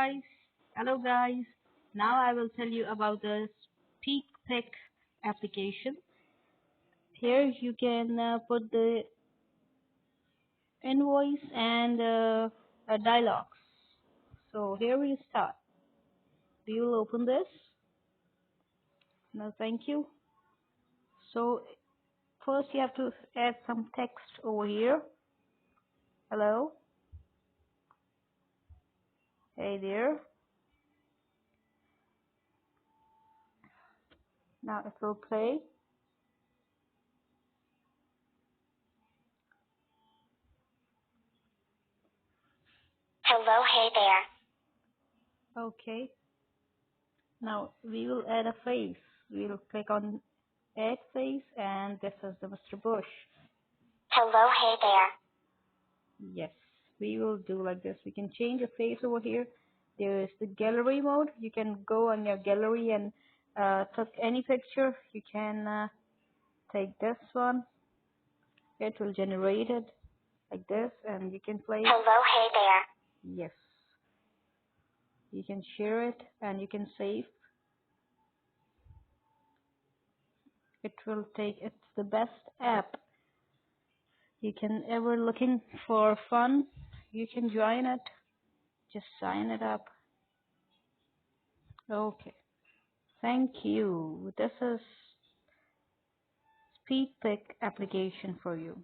guys. Hello guys. Now I will tell you about the SpeakPic application. Here you can put the invoice and dialogues. So here we start. We will open this. No, thank you. So first you have to add some text over here. Hello. Hey there. Now it will play. Hello, hey there. Okay. Now we will add a face. We will click on add face and this is the Mr. Bush. Hello, hey there. Yes, we will do like this. We can change a face over here. There is the gallery mode. You can go on your gallery and take any picture. You can take this one. It will generate it like this and you can play. Hello, hey there. Yes. You can share it and you can save. It will take, it's the best app you can ever looking for fun. You can join it. Just sign it up. Okay. Thank you. This is SpeakPic application for you.